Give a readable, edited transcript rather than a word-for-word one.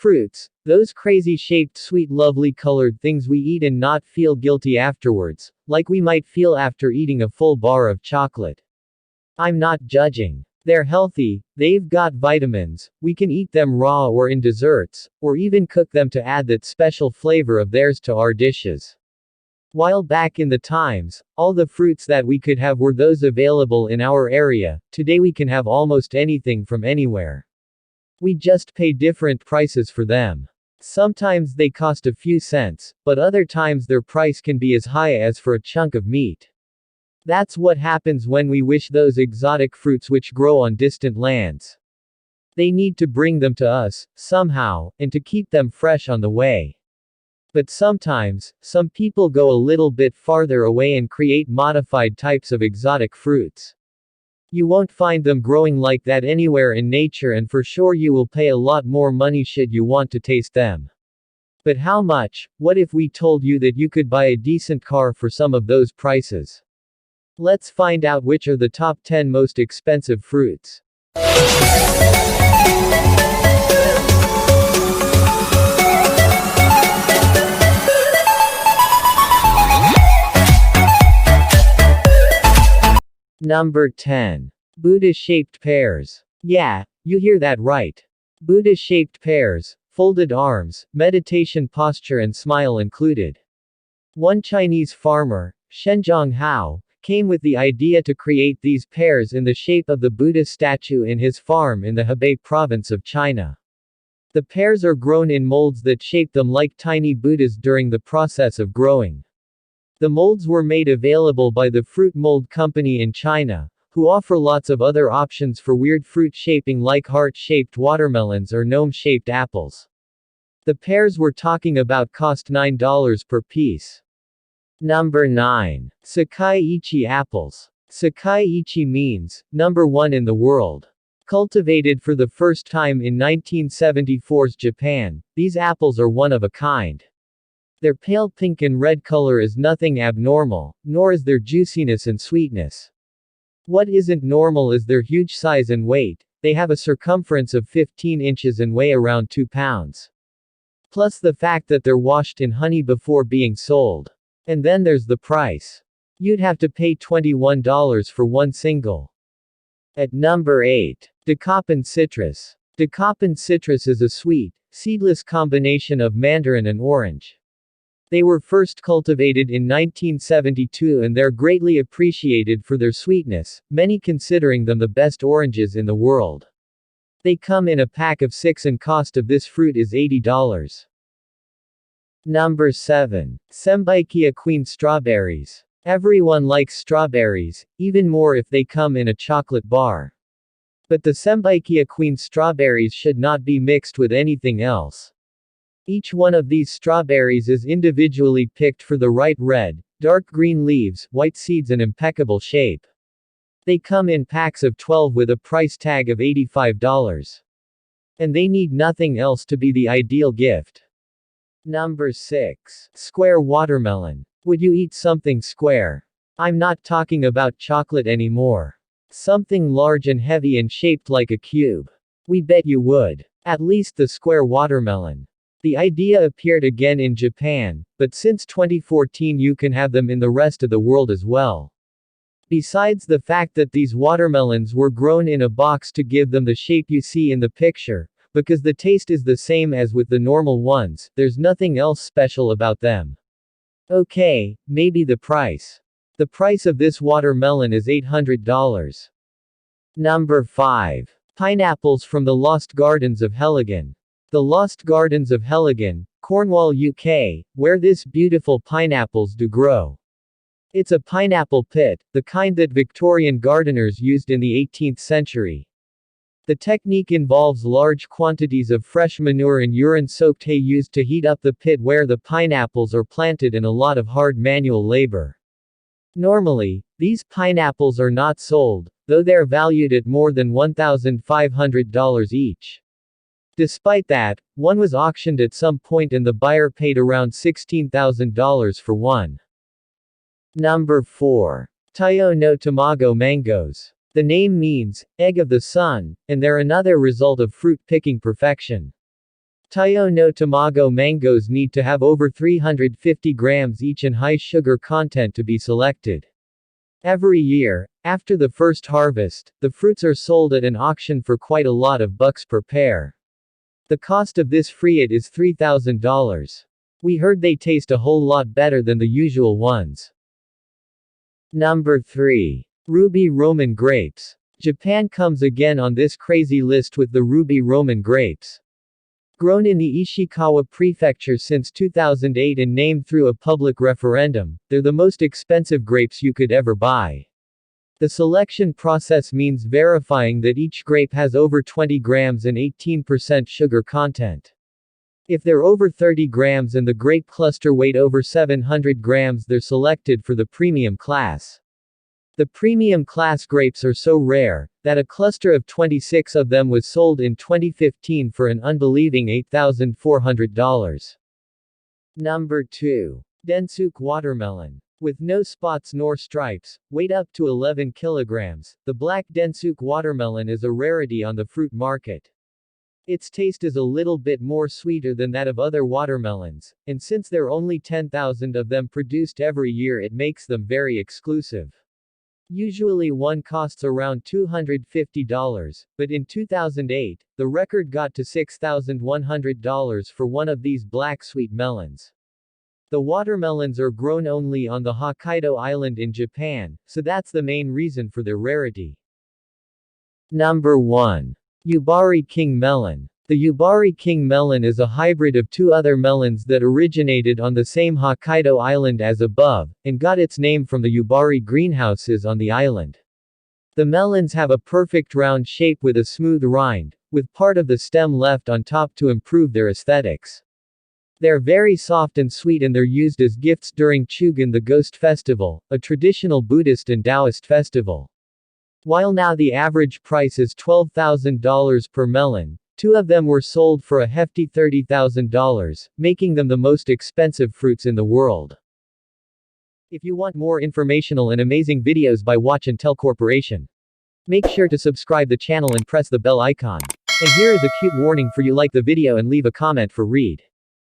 Fruits, those crazy shaped sweet lovely colored things we eat and not feel guilty afterwards, like we might feel after eating a full bar of chocolate. I'm not judging. They're healthy, they've got vitamins, we can eat them raw or in desserts, or even cook them to add that special flavor of theirs to our dishes. While back in the times, all the fruits that we could have were those available in our area, today we can have almost anything from anywhere. We just pay different prices for them. Sometimes they cost a few cents, but other times their price can be as high as for a chunk of meat. That's what happens when we wish those exotic fruits which grow on distant lands. They need to bring them to us, somehow, and to keep them fresh on the way. But sometimes, some people go a little bit farther away and create modified types of exotic fruits. You won't find them growing like that anywhere in nature, and for sure you will pay a lot more money should you want to taste them. But how much? What if we told you that you could buy a decent car for some of those prices? Let's find out which are the top 10 most expensive fruits. Number 10. Buddha-shaped pears. Yeah, you hear that right. Buddha-shaped pears, folded arms, meditation posture and smile included. One Chinese farmer, Shenzhong Hao, came with the idea to create these pears in the shape of the Buddha statue in his farm in the Hebei province of China. The pears are grown in molds that shape them like tiny Buddhas during the process of growing. The molds were made available by the Fruit Mold Company in China, who offer lots of other options for weird fruit shaping like heart-shaped watermelons or gnome-shaped apples. The pears we're talking about cost $9 per piece. Number 9. Sakai ichi apples. Sakai ichi means, number 1 in the world. Cultivated for the first time in 1974's Japan, these apples are one of a kind. Their pale pink and red color is nothing abnormal, nor is their juiciness and sweetness. What isn't normal is their huge size and weight. They have a circumference of 15 inches and weigh around 2 pounds. Plus the fact that they're washed in honey before being sold. And then there's the price. You'd have to pay $21 for one single. At number 8. Dakopan citrus. Dakopan citrus is a sweet, seedless combination of mandarin and orange. They were first cultivated in 1972 and they're greatly appreciated for their sweetness, many considering them the best oranges in the world. They come in a pack of 6 and cost of this fruit is $80. Number 7. Sembaikia queen strawberries. Everyone likes strawberries, even more if they come in a chocolate bar. But the Sembaikia queen strawberries should not be mixed with anything else. Each one of these strawberries is individually picked for the right red, dark green leaves, white seeds and impeccable shape. They come in packs of 12 with a price tag of $85. And they need nothing else to be the ideal gift. Number 6. Square watermelon. Would you eat something square? I'm not talking about chocolate anymore. Something large and heavy and shaped like a cube. We bet you would. At least the square watermelon. The idea appeared again in Japan, but since 2014 you can have them in the rest of the world as well. Besides the fact that these watermelons were grown in a box to give them the shape you see in the picture, because the taste is the same as with the normal ones, there's nothing else special about them. Okay, maybe the price. The price of this watermelon is $800. Number 5. Pineapples from the Lost Gardens of Heligan. The Lost Gardens of Heligan, Cornwall, UK, where this beautiful pineapples do grow. It's a pineapple pit, the kind that Victorian gardeners used in the 18th century. The technique involves large quantities of fresh manure and urine-soaked hay used to heat up the pit where the pineapples are planted and a lot of hard manual labor. Normally, these pineapples are not sold, though they're valued at more than $1,500 each. Despite that, one was auctioned at some point and the buyer paid around $16,000 for one. Number 4. Taiyo no Tamago mangoes. The name means, egg of the sun, and they're another result of fruit picking perfection. Tayo no Tamago mangoes need to have over 350 grams each and high sugar content to be selected. Every year, after the first harvest, the fruits are sold at an auction for quite a lot of bucks per pair. The cost of this fruit is $3,000. We heard they taste a whole lot better than the usual ones. Number 3. Ruby Roman grapes. Japan comes again on this crazy list with the ruby Roman grapes. Grown in the Ishikawa prefecture since 2008 and named through a public referendum, they're the most expensive grapes you could ever buy. The selection process means verifying that each grape has over 20 grams and 18% sugar content. If they're over 30 grams and the grape cluster weight over 700 grams, they're selected for the premium class. The premium class grapes are so rare, that a cluster of 26 of them was sold in 2015 for an unbelieving $8,400. Number 2. Densuke Watermelon. With no spots nor stripes, weight up to 11 kilograms, the black Densuke watermelon is a rarity on the fruit market. Its taste is a little bit more sweeter than that of other watermelons, and since there are only 10,000 of them produced every year, it makes them very exclusive. Usually one costs around $250, but in 2008, the record got to $6,100 for one of these black sweet melons. The watermelons are grown only on the Hokkaido island in Japan, so that's the main reason for their rarity. Number 1. Yubari King Melon. The Yubari King melon is a hybrid of two other melons that originated on the same Hokkaido island as above, and got its name from the Yubari greenhouses on the island. The melons have a perfect round shape with a smooth rind, with part of the stem left on top to improve their aesthetics. They're very soft and sweet and they're used as gifts during Chugan, the Ghost Festival, a traditional Buddhist and Taoist festival. While now the average price is $12,000 per melon, two of them were sold for a hefty $30,000, making them the most expensive fruits in the world. If you want more informational and amazing videos by Watch and Tell Corporation, make sure to subscribe the channel and press the bell icon. And here is a cute warning for you: like the video and leave a comment for read.